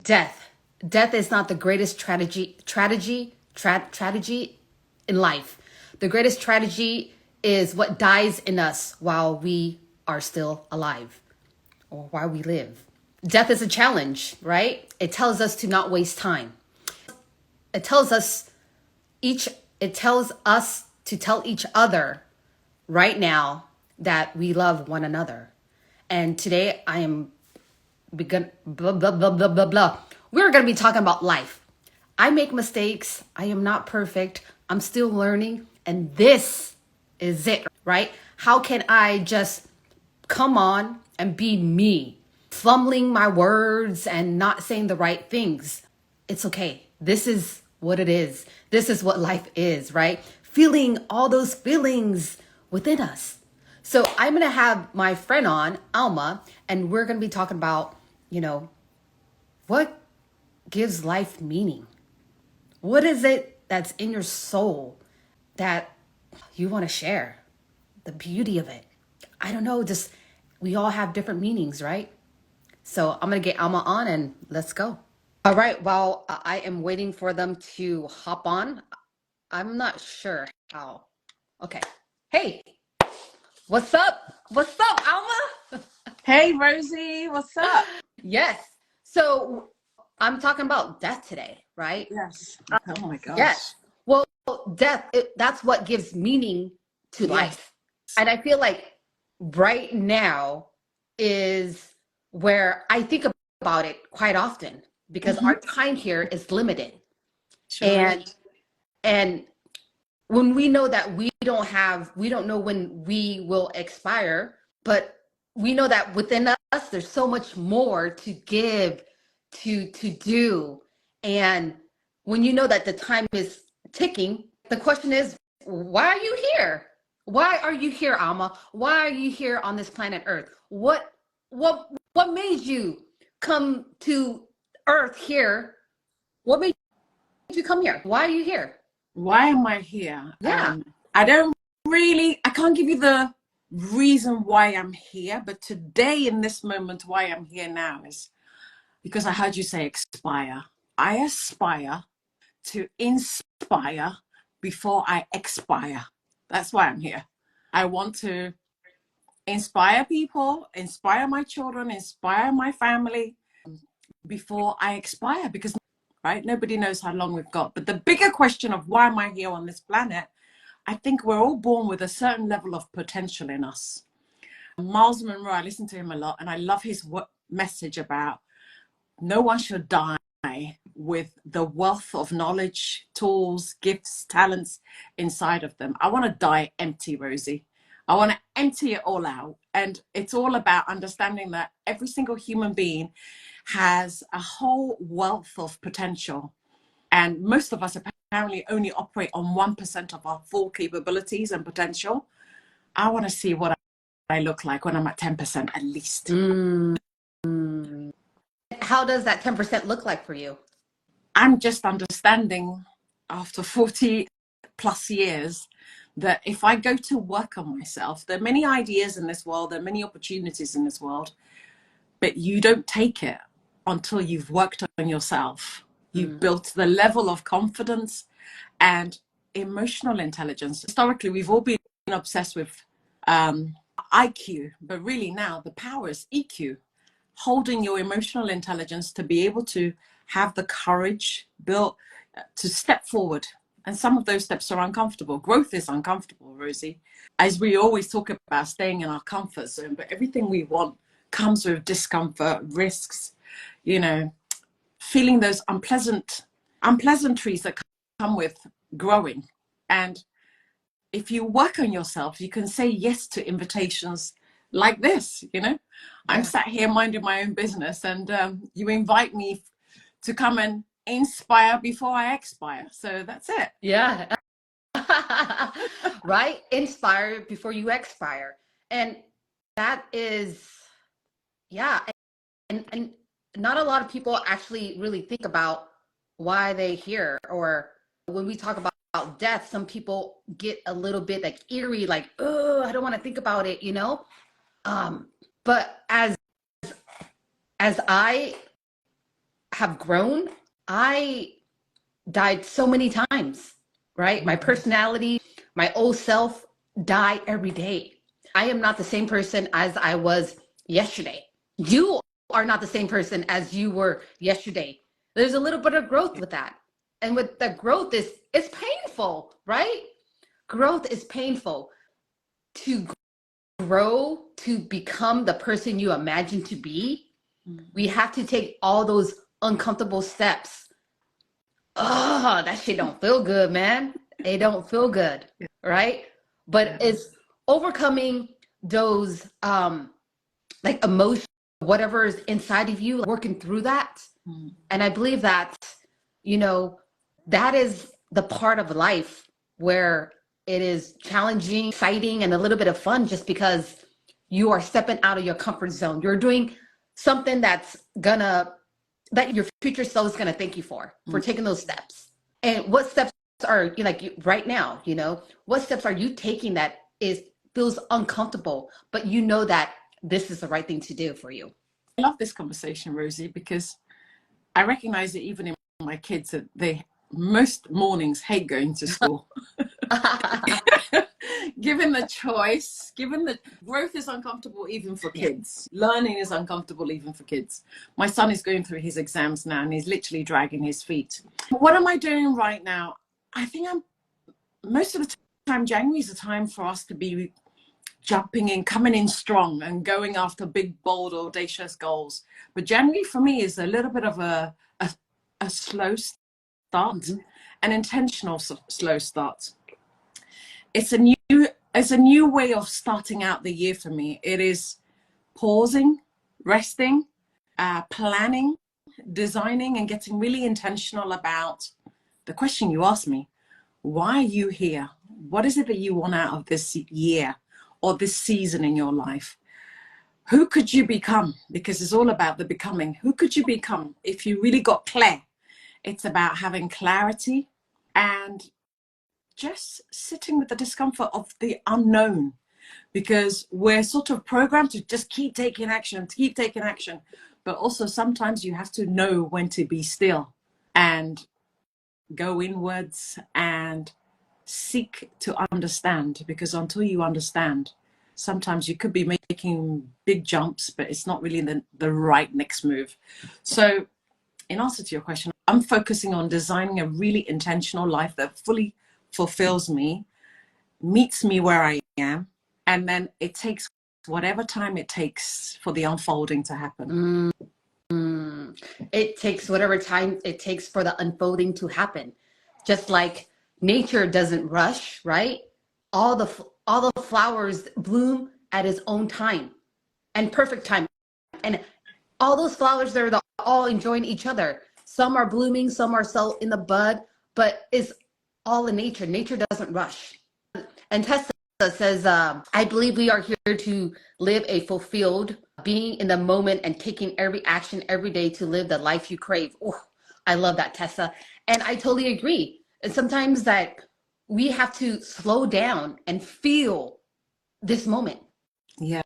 Death. Death is not the greatest tragedy in life. The greatest tragedy is what dies in us while we are still alive or while we live. Death is a challenge, right? It tells us to not waste time. It tells us to tell each other right now that we love one another. And today I am blah, blah, blah, blah, blah, blah. We're going to be talking about life. I make mistakes. I am not perfect. I'm still learning. And this is it, right? How can I just come on and be me, fumbling my words and not saying the right things? It's okay. This is what it is. This is what life is, right? Feeling all those feelings within us. So I'm going to have my friend on, Alma, and we're going to be talking about, what gives life meaning? What is it that's in your soul that you want to share? The beauty of it. I don't know, just we all have different meanings, right? So I'm going to get Alma on and let's go. All right, while I am waiting for them to hop on, I'm not sure how. Okay. Hey, what's up? What's up, Alma? Hey, Rosie, what's up? Yes. So I'm talking about death today, right? Yes. Oh my gosh. Yes. Well, death, that's what gives meaning to life. And I feel like right now is where I think about it quite often because our time here is limited. Sure. And when we know that we don't know when we will expire, but we know that within us, there's so much more to give, to do. And when you know that the time is ticking, the question is, why are you here? Why are you here, Alma? Why are you here on this planet Earth? What made you come to Earth here? What made you come here? Why are you here? Why am I here? Yeah. I can't give you the reason why I'm here, but today in this moment, why I'm here now is because I heard you say expire. I aspire to inspire before I expire. That's why I'm here. I want to inspire people, inspire my children, inspire my family before I expire, because right, nobody knows how long we've got. But the bigger question of why am I here on this planet, I think we're all born with a certain level of potential in us. Miles Monroe, I listen to him a lot, and I love his message about no one should die with the wealth of knowledge, tools, gifts, talents inside of them. I want to die empty, Rosie. I want to empty it all out. And it's all about understanding that every single human being has a whole wealth of potential. And most of us apparently only operate on 1% of our full capabilities and potential. I want to see what I look like when I'm at 10% at least. How does that 10% look like for you? I'm just understanding after 40 plus years that if I go to work on myself, there are many ideas in this world, there are many opportunities in this world, but you don't take it until you've worked on yourself. You've built the level of confidence and emotional intelligence. Historically, we've all been obsessed with IQ, but really now the power is EQ, holding your emotional intelligence to be able to have the courage built to step forward. And some of those steps are uncomfortable. Growth is uncomfortable, Rosie. As we always talk about staying in our comfort zone, but everything we want comes with discomfort, risks, feeling those unpleasantries that come with growing. And if you work on yourself, you can say yes to invitations like this. I'm sat here minding my own business, and you invite me to come and inspire before I expire. So that's it. Yeah. Right? Inspire before you expire. And that is, yeah. And not a lot of people actually really think about why they here, or when we talk about death, some people get a little bit like eerie, like, oh, I don't want to think about it, But as I have grown, I died so many times, right? My personality, my old self die every day. I am not the same person as I was yesterday. You are not the same person as you were yesterday. There's a little bit of growth with that. And with the growth it's painful, right? Growth is painful. To grow to become the person you imagine to be, we have to take all those uncomfortable steps. Oh, that shit don't feel good, man. It don't feel good, right? But it's overcoming those like emotions, whatever is inside of you, working through that. And I believe that, you know, that is the part of life where it is challenging, exciting, and a little bit of fun just because you are stepping out of your comfort zone. You're doing something that your future self is gonna thank you for taking those steps. And what steps are you like right now, what steps are you taking that feels uncomfortable, but you know that this is the right thing to do for you? I love this conversation, Rosie, because I recognize that even in my kids that they most mornings hate going to school. Given the choice, given that growth is uncomfortable even for kids, learning is uncomfortable even for kids. My son is going through his exams now and he's literally dragging his feet. What am I doing right now? I think most of the time, January is a time for us to be jumping in, coming in strong and going after big, bold, audacious goals. But January for me is a little bit of a slow start, an intentional slow start. It's a new way of starting out the year for me. It is pausing, resting, planning, designing, and getting really intentional about the question you asked me. Why are you here? What is it that you want out of this year or this season in your life? Who could you become? Because it's all about the becoming. Who could you become if you really got clear? It's about having clarity and just sitting with the discomfort of the unknown, because we're sort of programmed to just keep taking action. But also sometimes you have to know when to be still and go inwards and seek to understand, because until you understand, sometimes you could be making big jumps, but it's not really the right next move. So in answer to your question, I'm focusing on designing a really intentional life that fully fulfills me, meets me where I am, and then it takes whatever time it takes for the unfolding to happen. It takes whatever time it takes for the unfolding to happen. Just like nature doesn't rush, right? All the flowers bloom at its own time and perfect time. And all those flowers, they're all enjoying each other. Some are blooming, some are still in the bud, but it's all in nature. Nature doesn't rush. And Tessa says, I believe we are here to live a fulfilled, being in the moment and taking every action every day to live the life you crave. Oh, I love that, Tessa. And I totally agree. And sometimes that we have to slow down and feel this moment. Yeah.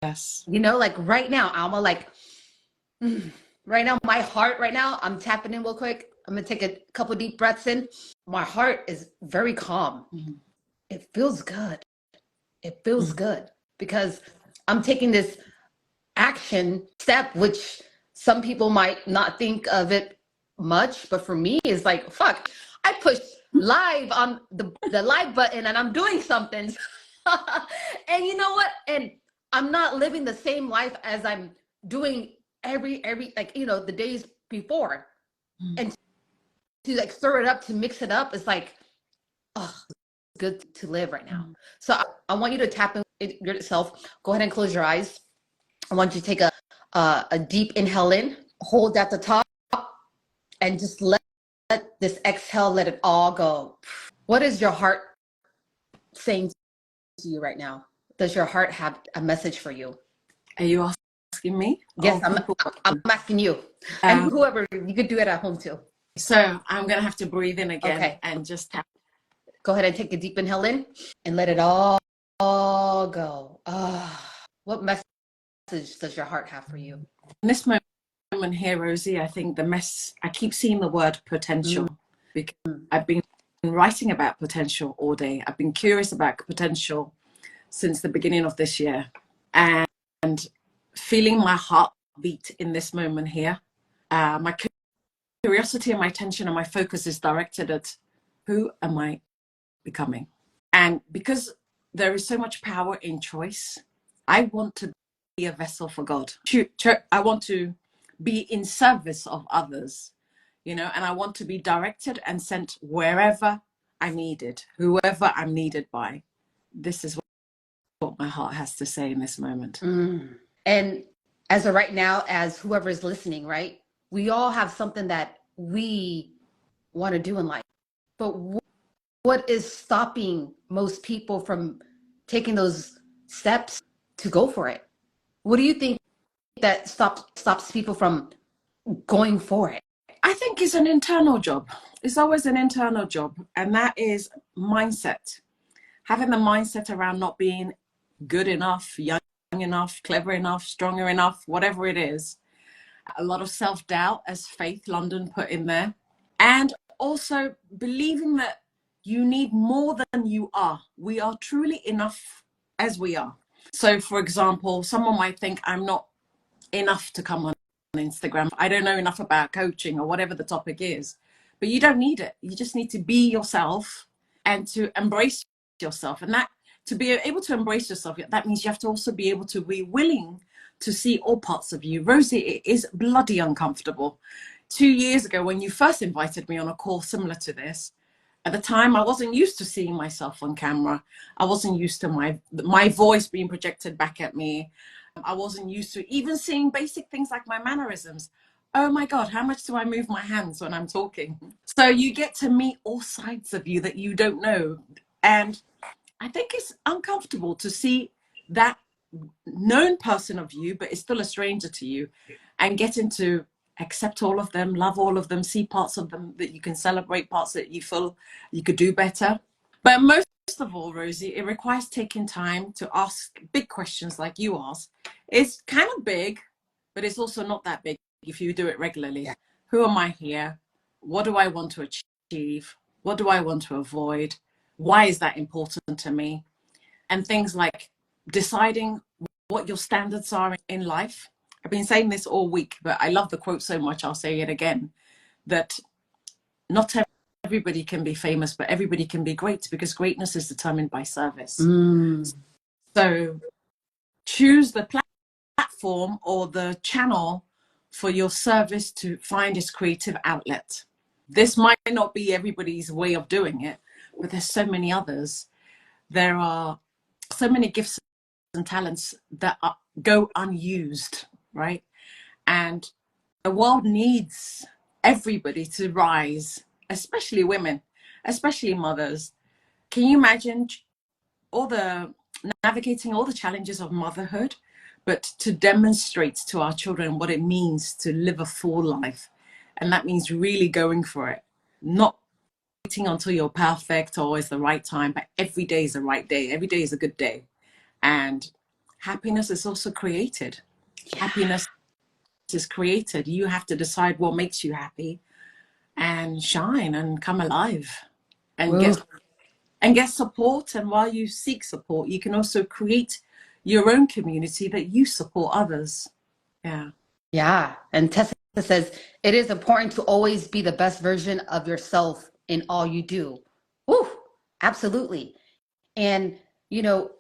Yes. Like right now, Alma, like right now, my heart right now, I'm tapping in real quick. I'm going to take a couple deep breaths in. My heart is very calm. It feels good. It feels good because I'm taking this action step, which some people might not think of it much, but for me, it's like, fuck, I pushed live on the live button and I'm doing something. And you know what? And I'm not living the same life as I'm doing every like, the days before. And to like stir it up, to mix it up, it's like, oh, good to live right now. So I want you to tap in yourself. Go ahead and close your eyes. I want you to take a deep inhale in, hold at the top, and just let this exhale, let it all go. What is your heart saying to you right now? Does your heart have a message for you? Are you asking me? Yes, I'm asking you. And whoever, you could do it at home too. So I'm going to have to breathe in again. Okay. And just tap. Go ahead and take a deep inhale in and let it all go. What message does your heart have for you? In this moment, moment here, Rosie, I think I keep seeing the word potential because I've been writing about potential all day. I've been curious about potential since the beginning of this year, and feeling my heart beat in this moment here. My curiosity and my attention and my focus is directed at who am I becoming? And because there is so much power in choice, I want to be a vessel for God. I want to be in service of others, and I want to be directed and sent wherever I'm needed, whoever I'm needed by. This is what my heart has to say in this moment. And as of right now, as whoever is listening, right, we all have something that we want to do in life. But what is stopping most people from taking those steps to go for it? What do you think that stops people from going for it? I think it's an internal job. It's always an internal job. And that is mindset. Having the mindset around not being good enough, young enough, clever enough, stronger enough, whatever it is. A lot of self-doubt, as Faith London put in there. And also believing that you need more than you are. We are truly enough as we are. So, for example, someone might think I'm not enough to come on Instagram. I don't know enough about coaching or whatever the topic is. But you don't need it. You just need to be yourself and to embrace yourself. And that, to be able to embrace yourself, that means you have to also be able to be willing to see all parts of you. Rosie, it is bloody uncomfortable. 2 years ago, when you first invited me on a call similar to this, at the time, I wasn't used to seeing myself on camera. I wasn't used to my voice being projected back at me. I wasn't used to even seeing basic things like my mannerisms. Oh my God, how much do I move my hands when I'm talking? So you get to meet all sides of you that you don't know. And I think it's uncomfortable to see that known person of you, but is still a stranger to you, and getting to accept all of them, love all of them, see parts of them that you can celebrate, parts that you feel you could do better. But most of all, Rosie, it requires taking time to ask big questions like you ask. It's kind of big, but it's also not that big if you do it regularly. Yeah. Who am I here? What do I want to achieve? What do I want to avoid? Why is that important to me? And things like deciding what your standards are in life. I've been saying this all week, but I love the quote so much, I'll say it again, that not everybody can be famous, but everybody can be great, because greatness is determined by service. So choose the platform or the channel for your service to find its creative outlet. This might not be everybody's way of doing it, but there's so many others. There are so many gifts and talents that go unused, right? And the world needs everybody to rise, especially women, especially mothers. Can you imagine navigating all the challenges of motherhood, but to demonstrate to our children what it means to live a full life? And that means really going for it, not waiting until you're perfect or is the right time, but every day is the right day. Every day is a good day. And happiness is also created. Yeah. Happiness is created. You have to decide what makes you happy and shine and come alive and get support. And while you seek support, you can also create your own community that you support others. Yeah. And Tessa says it is important to always be the best version of yourself in all you do. Woo, absolutely. And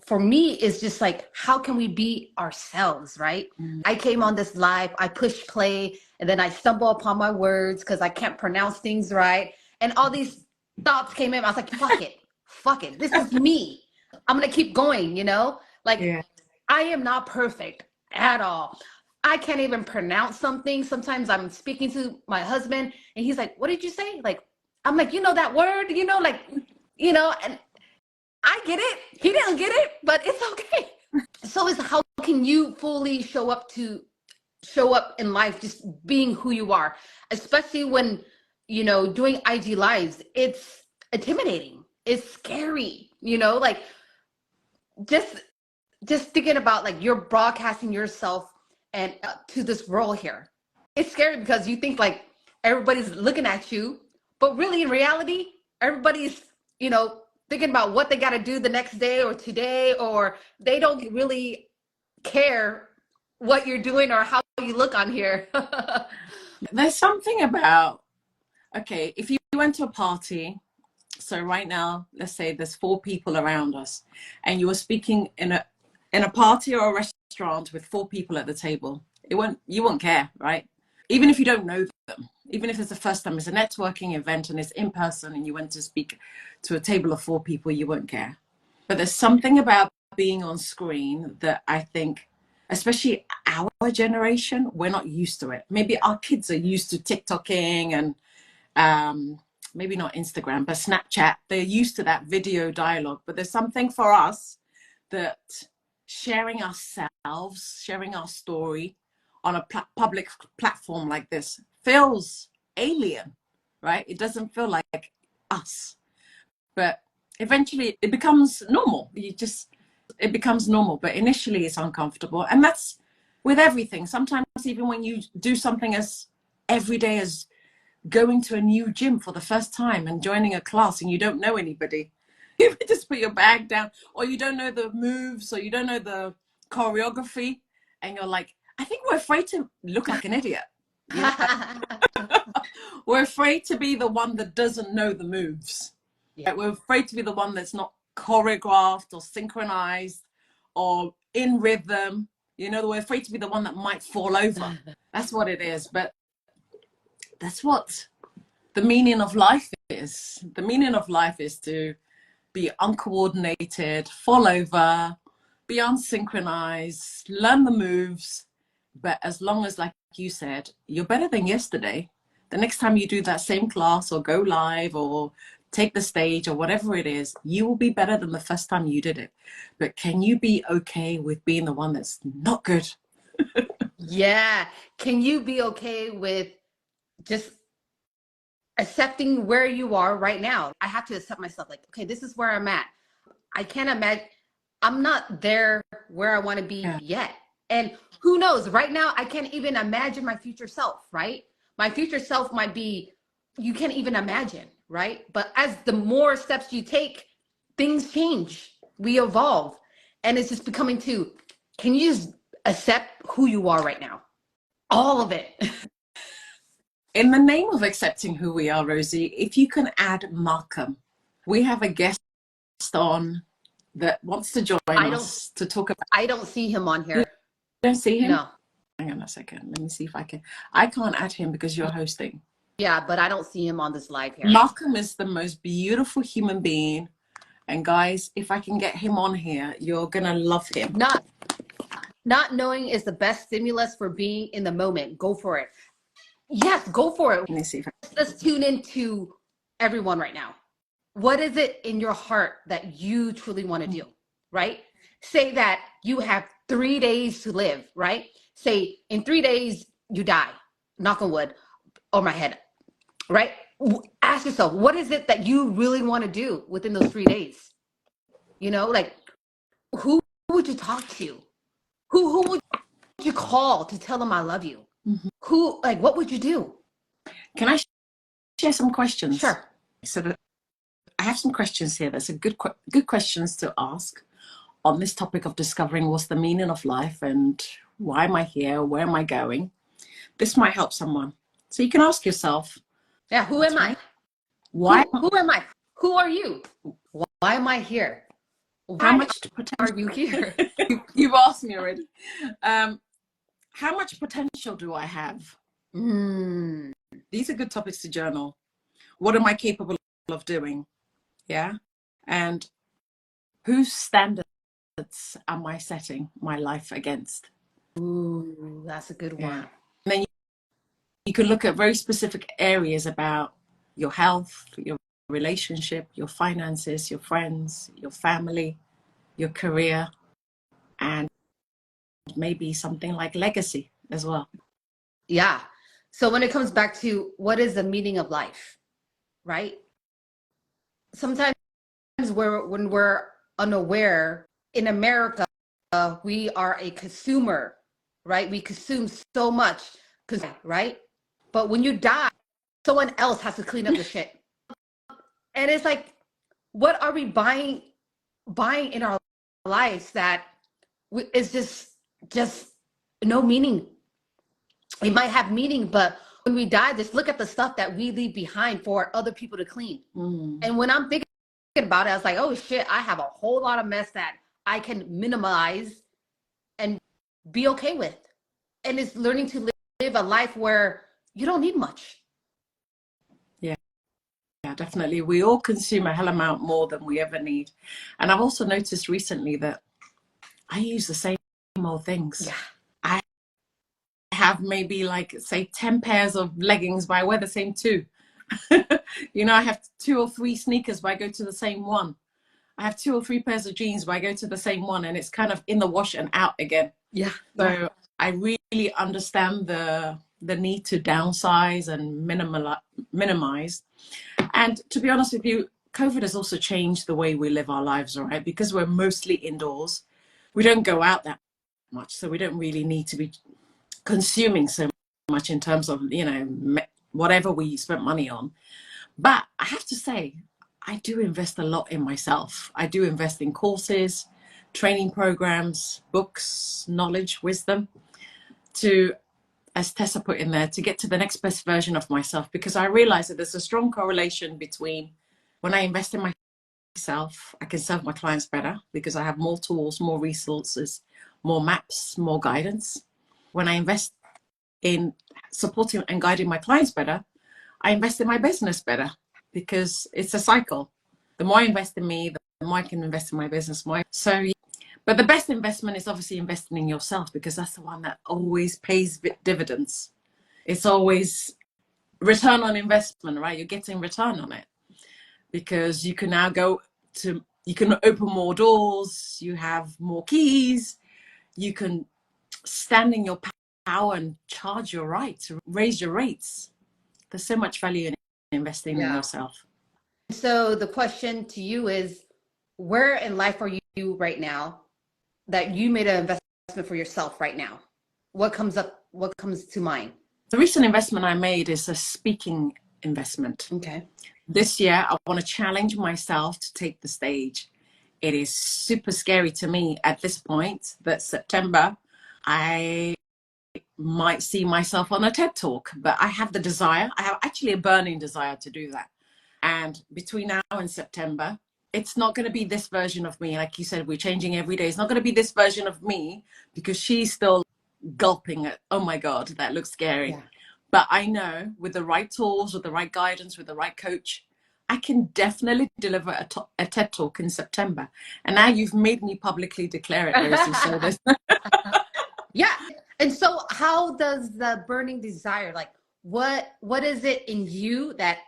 for me, it's just like, how can we be ourselves, right? I came on this live, I push play, and then I stumble upon my words because I can't pronounce things right. And all these thoughts came in. I was like, fuck it. Fuck it. This is me. I'm going to keep going, I am not perfect at all. I can't even pronounce something. Sometimes I'm speaking to my husband and he's like, what did you say? Like, I'm like, that word, and I get it. He didn't get it, but it's okay. So it's how can you fully show up in life, just being who you are, especially when, doing IG lives, it's intimidating. It's scary, like just thinking about like you're broadcasting yourself and to this world here. it's scary because you think like everybody's looking at you, but really in reality, everybody's, thinking about what they got to do the next day or today, or they don't really care what you're doing or how you look on here. There's something about, okay, if you went to a party, so right now, let's say there's 4 people around us, and you were speaking in a party or a restaurant with 4 people at the table. You won't care, right? Even if you don't know them, even if it's the first time, it's a networking event and it's in person and you went to speak to a table of 4 people, you won't care. But there's something about being on screen that I think, especially our generation, we're not used to it. Maybe our kids are used to TikToking and maybe not Instagram, but Snapchat. They're used to that video dialogue. But there's something for us that sharing ourselves, sharing our story on a public platform like this feels alien, right? It doesn't feel like us. But eventually it becomes normal. It becomes normal, but initially it's uncomfortable. And that's with everything. Sometimes even when you do something as everyday as going to a new gym for the first time and joining a class and you don't know anybody, you just put your bag down, or you don't know the moves, or you don't know the choreography, and you're like, I think we're afraid to look like an idiot. You know? We're afraid to be the one that doesn't know the moves. Yeah. We're afraid to be the one that's not choreographed or synchronized or in rhythm. We're afraid to be the one that might fall over. That's what it is. But that's what the meaning of life is. The meaning of life is to be uncoordinated, fall over, be unsynchronized, learn the moves. But as long as, like you said, you're better than yesterday, the next time you do that same class or go live or take the stage or whatever it is, you will be better than the first time you did it. But can you be okay with being the one that's not good? Yeah. Can you be okay with just accepting where you are right now? I have to accept myself, like, okay, this is where I'm at. I can't imagine, I'm not there where I want to be yet. And who knows, right now, I can't even imagine my future self, right? My future self might be, you can't even imagine, right? But as the more steps you take, things change, we evolve. And it's just becoming can you just accept who you are right now? All of it. In the name of accepting who we are, Rosie, if you can add Malcolm. We have a guest on that wants to join us to talk about. I don't see him on here. You don't see him? No. Hang on a second. Let me see if I can. I can't add him because you're hosting. Yeah, but I don't see him on this live here. Malcolm is the most beautiful human being. And guys, if I can get him on here, you're going to love him. Not knowing is the best stimulus for being in the moment. Go for it. Yes, go for it. Let me see if Let's tune into everyone right now. What is it in your heart that you truly want to do, right? Say that you have 3 days to live, right? Say in 3 days you die, knock on wood, or my head, right? Ask yourself, what is it that you really want to do within those 3 days? Like, who would you talk to? Who would you call to tell them I love you? Mm-hmm. What would you do? Can I share some questions? Sure. So I have some questions here. That's a good questions to ask on this topic of discovering what's the meaning of life and why am I here? Where am I going? This might help someone. So you can ask yourself. Yeah, who am I? Why? Who am I? Who are you? Why am I here? How much potential are you here? You've asked me already. How much potential do I have? These are good topics to journal. What am I capable of doing? Yeah. And whose standards am I setting my life against? Ooh, that's a good one. And then you can look at very specific areas about your health, your relationship, your finances, your friends, your family, your career, and maybe something like legacy as well. Yeah. So when it comes back to what is the meaning of life, right? Sometimes when we're unaware, in America, we are a consumer, right? We consume so much. right? But when you die, someone else has to clean up the shit. And it's like, what are we buying in our lives that is just no meaning? It might have meaning, but when we die, just look at the stuff that we leave behind for other people to clean. And when I'm thinking about it, I was like, oh shit, I have a whole lot of mess that I can minimize and be okay with. And it's learning to live a life where you don't need much. Yeah, definitely. We all consume a hell amount more than we ever need. And I've also noticed recently that I use the same old things. Yeah. I have maybe like, say, 10 pairs of leggings, but I wear the same two. You know, I have 2 or 3 sneakers, but I go to the same one. I have 2 or 3 pairs of jeans, but I go to the same one, and it's kind of in the wash and out again. Yeah. So I really understand the need to downsize and minimize. And to be honest with you, COVID has also changed the way we live our lives, right? Because we're mostly indoors. We don't go out that much, so we don't really need to be consuming so much in terms of, you know, whatever we spent money on. But I have to say, I do invest a lot in myself. I do invest in courses, training programs, books, knowledge, wisdom, to, as Tessa put in there, to get to the next best version of myself, because I realize that there's a strong correlation between when I invest in myself, I can serve my clients better because I have more tools, more resources, more maps, more guidance. When I invest in supporting and guiding my clients better, I invest in my business better, because it's a cycle. The more I invest in me, the more I can invest in my business more. So, yeah. But the best investment is obviously investing in yourself, because that's the one that always pays dividends. It's always return on investment, right? You're getting return on it, because you can now you can open more doors, you have more keys, you can stand in your power and charge your rights, raise your rates. There's so much value in investing in yourself. So the question to you is, where in life are you right now that you made an investment for yourself right now? What comes up? What comes to mind? The recent investment I made is a speaking investment. Okay. This year, I want to challenge myself to take the stage. It is super scary to me at this point that September, I might see myself on a TED Talk, but I have the desire. I have actually a burning desire to do that. And between now and September, it's not going to be this version of me. Like you said, we're changing every day. It's not going to be this version of me, because she's still gulping at, oh my God, that looks scary. Yeah. But I know with the right tools, with the right guidance, with the right coach, I can definitely deliver a TED Talk in September. And now you've made me publicly declare it, Rosie. So there's yeah. And so how does the burning desire, like what is it in you that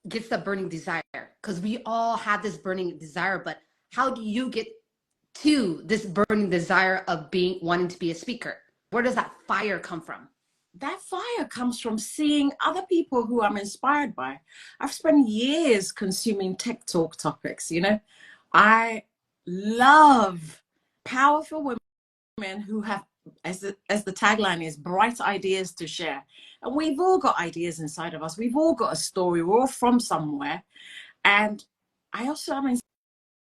gets the burning desire? Because we all have this burning desire, but how do you get to this burning desire of wanting to be a speaker? Where does that fire come from? That fire comes from seeing other people who I'm inspired by. I've spent years consuming tech talk topics. You know, I love powerful women who have, as the tagline is, bright ideas to share. And we've all got ideas inside of us. We've all got a story. We're all from somewhere. And I also am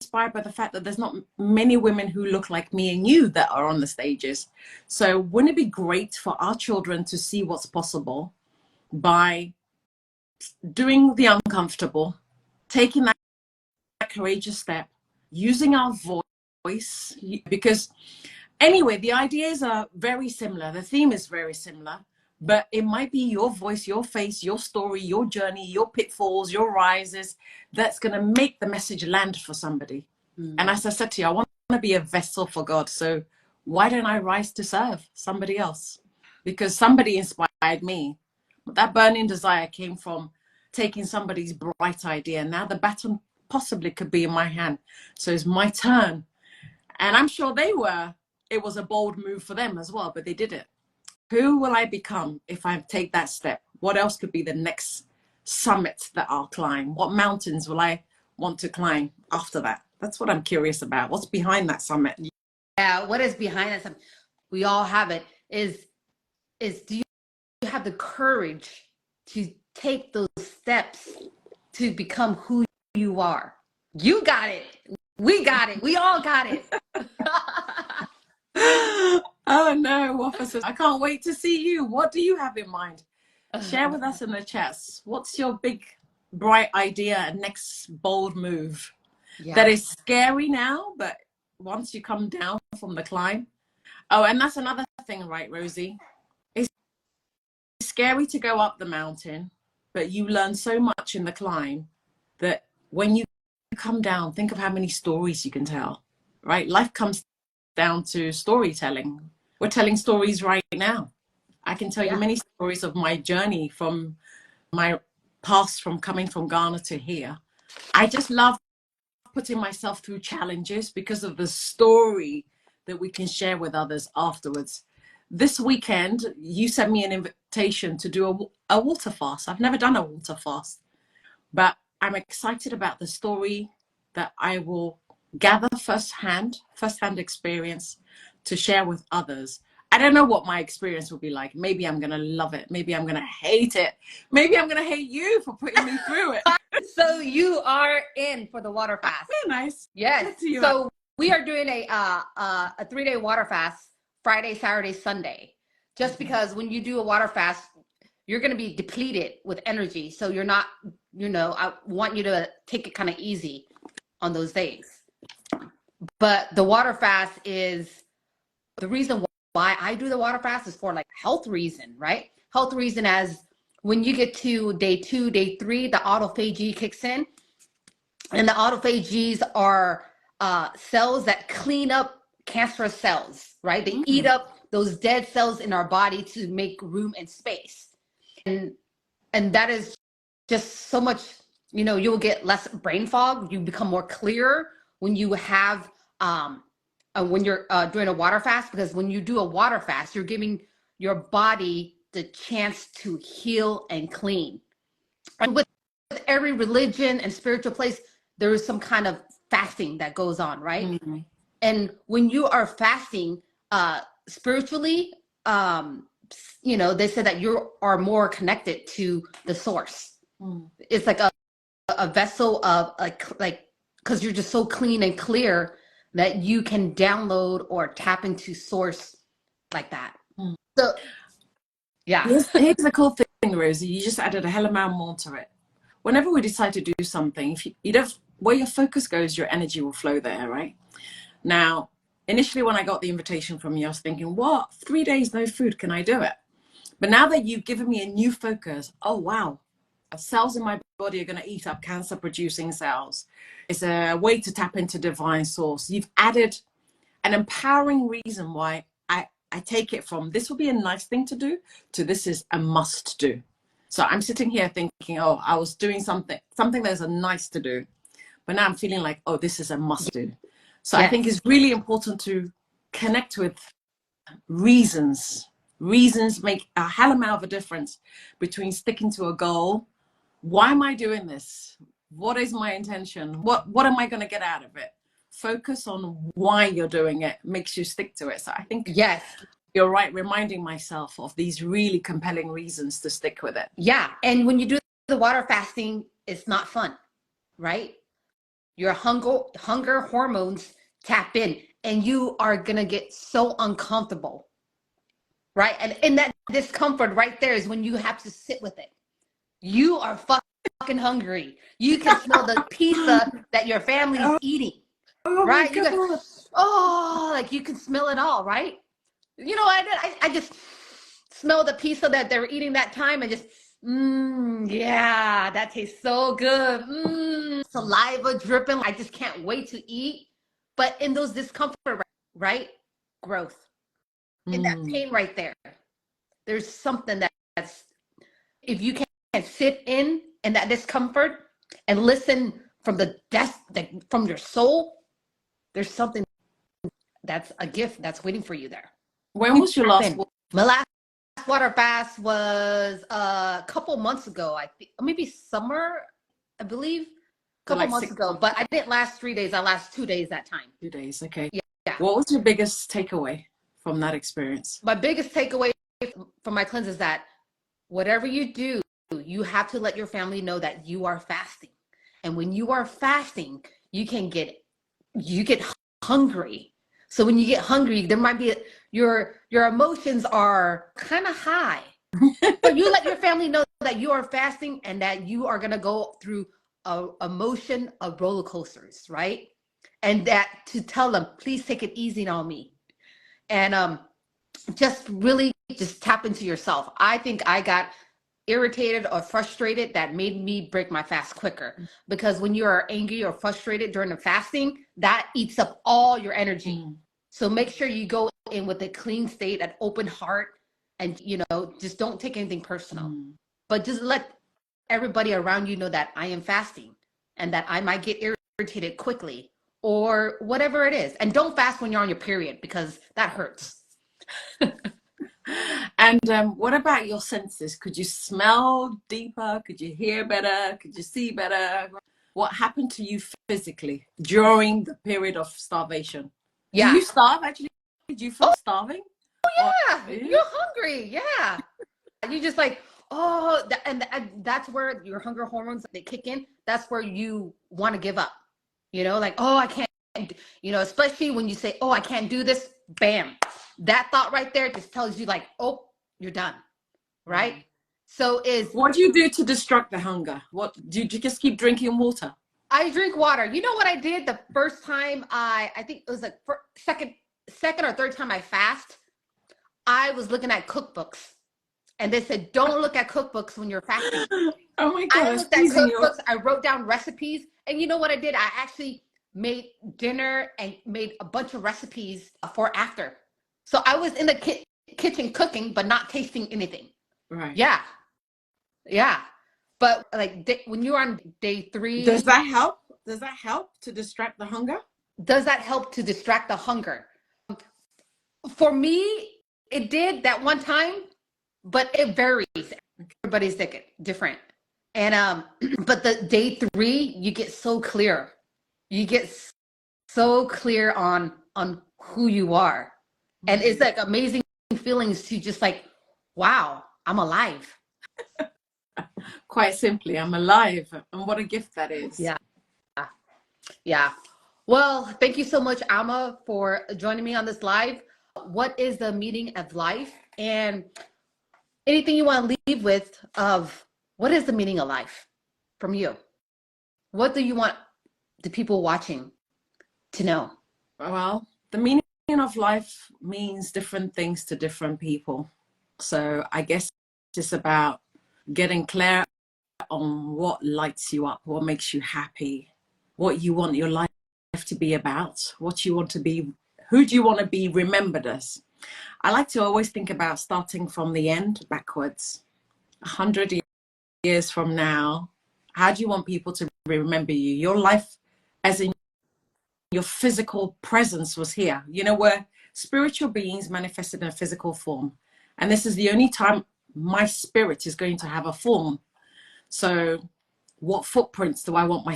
inspired by the fact that there's not many women who look like me and you that are on the stages. So wouldn't it be great for our children to see what's possible by doing the uncomfortable, taking that courageous step, using our voice? Because anyway, the ideas are very similar. The theme is very similar, but it might be your voice, your face, your story, your journey, your pitfalls, your rises that's going to make the message land for somebody. And as I said to you, I want to be a vessel for God. So why don't I rise to serve somebody else? Because somebody inspired me. That burning desire came from taking somebody's bright idea. Now the baton possibly could be in my hand. So it's my turn. And I'm sure it was a bold move for them as well, but they did it. Who will I become if I take that step? What else could be the next summit that I'll climb? What mountains will I want to climb after that? That's what I'm curious about. What's behind that summit? Yeah, what is behind that summit? We all have it. Is do have the courage to take those steps to become who you are. You got it. We got it. We all got it. Oh no, officers. I can't wait to see you. What do you have in mind? Share with us in the chats. What's your big, bright idea and next bold move? Yeah. That is scary now, but once you come down from the climb. Oh, and that's another thing, right, Rosie? It's scary to go up the mountain, but you learn so much in the climb that when you come down, think of how many stories you can tell, right? Life comes down to storytelling. We're telling stories right now. I can tell you many stories of my journey from my past, from coming from Ghana to here. I just love putting myself through challenges because of the story that we can share with others afterwards. This weekend, you sent me an invitation to do a water fast. I've never done a water fast, but I'm excited about the story that I will gather firsthand experience to share with others. I don't know what my experience will be like. Maybe I'm going to love it. Maybe I'm going to hate it. Maybe I'm going to hate you for putting me through it. So you are in for the water fast. Nice. Yes. So we are doing a 3-day water fast, Friday, Saturday, Sunday. Just because when you do a water fast, you're going to be depleted with energy. So you're not, I want you to take it kind of easy on those days. But the water fast is the reason why I do the water fast is for like health reason, right? Health reason, as when you get to day 2, day 3, the autophagy kicks in. And the autophagies are cells that clean up cancerous cells, right? They eat up those dead cells in our body to make room and space. And that is just so much, you'll get less brain fog. You become more clear when you have, when you're doing a water fast, because when you do a water fast, you're giving your body the chance to heal and clean. And with every religion and spiritual place, there is some kind of fasting that goes on, right? Mm-hmm. And when you are fasting spiritually, they say that you are more connected to the source. It's like a vessel of like because you're just so clean and clear that you can download or tap into source like that. So yeah. Here's the cool thing, Rosie. You just added a hell amount more to it. Whenever we decide to do something, if you don't, where your focus goes, your energy will flow there, right? Now, initially when I got the invitation from you, I was thinking, what? 3 days, no food, can I do it? But now that you've given me a new focus, oh, wow. Cells in my body are going to eat up cancer-producing cells. It's a way to tap into divine source. You've added an empowering reason why I take it from this will be a nice thing to do to this is a must do. So I'm sitting here thinking, oh, I was doing something that's a nice to do. But now I'm feeling like, oh, this is a must do. So yes. I think it's really important to connect with reasons. Reasons make a hell amount of a difference between sticking to a goal. Why am I doing this? What is my intention? What am I going to get out of it? Focus on why you're doing it makes you stick to it. So I think yes, you're right, reminding myself of these really compelling reasons to stick with it. Yeah. And when you do the water fasting, it's not fun, right? Your hunger hormones tap in and you are going to get so uncomfortable, right? And in that discomfort right there is when you have to sit with it. You are fucking hungry. You can smell the pizza that your family is eating, right? You can, like you can smell it all, right? I just smell the pizza that they were eating that time and just, yeah, that tastes so good. Saliva dripping. I just can't wait to eat. But in those discomfort, right? Growth. In that pain right there, there's something that's, if you can't sit in that discomfort and listen from the depth, from your soul, there's something that's a gift that's waiting for you there. When was your last one? My last water fast was a couple months ago. I think maybe summer, I believe, a couple months ago. But I didn't last 3 days. I last 2 days that time. 2 days, okay. Yeah. What was your biggest takeaway from that experience? My biggest takeaway from my cleanse is that whatever you do, you have to let your family know that you are fasting. And when you are fasting, you get hungry. So when you get hungry, there might be your emotions are kind of high. But you let your family know that you are fasting and that you are gonna go through a emotion of roller coasters, right? And that to tell them, please take it easy on me. And just really just tap into yourself. I think I got irritated or frustrated that made me break my fast quicker, because when you are angry or frustrated during the fasting, that eats up all your energy. So make sure you go in with a clean state, an open heart, and just don't take anything personal. But just let everybody around you know that I am fasting and that I might get irritated quickly or whatever it is. And don't fast when you're on your period, because that hurts. And what about your senses? Could you smell deeper? Could you hear better? Could you see better? What happened to you physically during the period of starvation? Do Yeah. you starve actually? Do you feel starving? Yeah, you're hungry. Yeah. You just like, and that's where your hunger hormones, they kick in. That's where you want to give up. Like, oh, I can't, especially when you say, oh, I can't do this. Bam. That thought right there just tells you like, oh, you're done. Right? So what do you do to distract the hunger? What do you just keep drinking water? I drink water. You know what I did the first time I think it was like second or third time I fast, I was looking at cookbooks. And they said, don't look at cookbooks when you're fasting. Oh my God, I looked at cookbooks, I wrote down recipes. And you know what I did? I actually made dinner and made a bunch of recipes for after. So I was in the kitchen cooking, but not tasting anything. Right. Yeah. Yeah. But like when you're on day 3. Does that help? Does that help to distract the hunger? Does that help to distract the hunger? For me, it did that one time, but it varies. Everybody's different. And but the day 3, you get so clear. You get so clear on who you are. And it's like amazing feelings to just like, wow, I'm alive. Quite simply, I'm alive. And what a gift that is. Yeah. Yeah. Well, thank you so much, Amma, for joining me on this live. What is the meaning of life? And anything you want to leave with of what is the meaning of life from you? What do you want the people watching to know? Well, the meaning of life means different things to different people. So I guess it's about getting clear on what lights you up, what makes you happy, what you want your life to be about, what you want to be, who do you want to be remembered as? I like to always think about starting from the end backwards. 100 years from now, how do you want people to remember you? Your life as in your physical presence was here. We're spiritual beings manifested in a physical form. And this is the only time my spirit is going to have a form. So what footprints do I want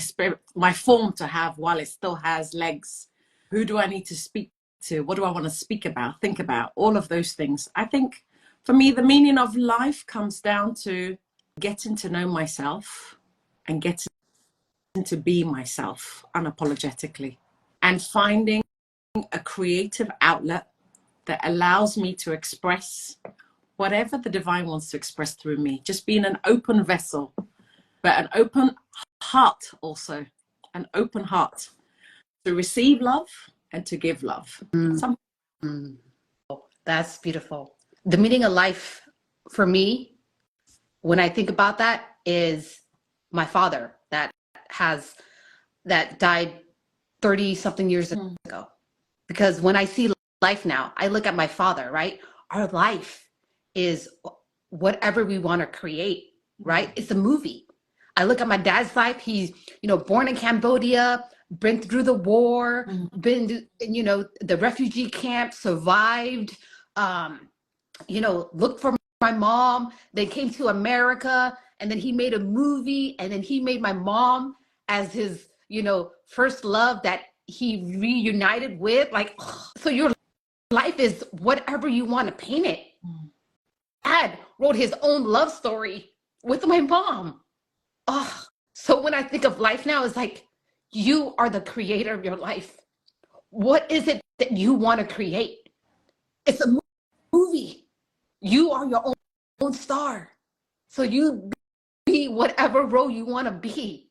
my form to have while it still has legs? Who do I need to speak to? What do I want to speak about, think about? All of those things. I think for me, the meaning of life comes down to getting to know myself and getting to be myself unapologetically, and finding a creative outlet that allows me to express whatever the divine wants to express through me. Just being an open vessel, but an open heart also, an open heart to receive love and to give love. That's beautiful. The meaning of life for me, when I think about that, is my father that died 30 something years ago. Because when I see life now, I look at my father, right? Our life is whatever we want to create, right? It's a movie. I look at my dad's life. He's, born in Cambodia, been through the war, been, the refugee camp, survived, looked for my mom. They came to America, and then he made a movie, and then he made my mom as his, first love that he reunited with. So your life is whatever you want to paint it. Dad wrote his own love story with my mom. Oh, so when I think of life now, it's like you are the creator of your life. What is it that you want to create? It's a movie. You are your own star. So you be whatever role you want to be.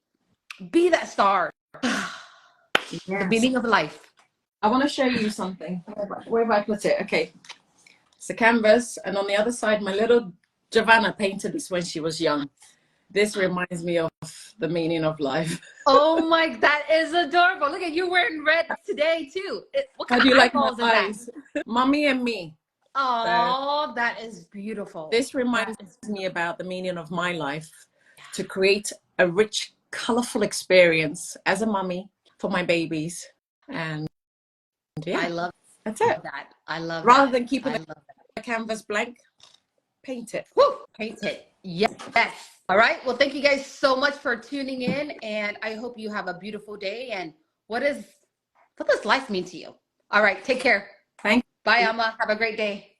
Be that star. The Yes. meaning of life. I want to show you something. Where have I put it? Okay. It's a canvas, and on the other side, my little Giovanna painted this when she was young. This reminds me of the meaning of life. Oh my, that is adorable. Look at you wearing red today too. What How kind do of you like my eyeballs is that? eyes? Mommy and me. Oh, that is beautiful. This That reminds is me about the meaning of my life, to create a rich, colorful experience as a mommy for my babies. And yeah, I love that's it. that. I love Rather that. than keeping I love that. the canvas blank, paint it. Woo! Paint it. Yes. All right. Well, thank you guys so much for tuning in, and I hope you have a beautiful day. And what does life mean to you? All right. Take care. Thank Bye, you. Amma. Have a great day.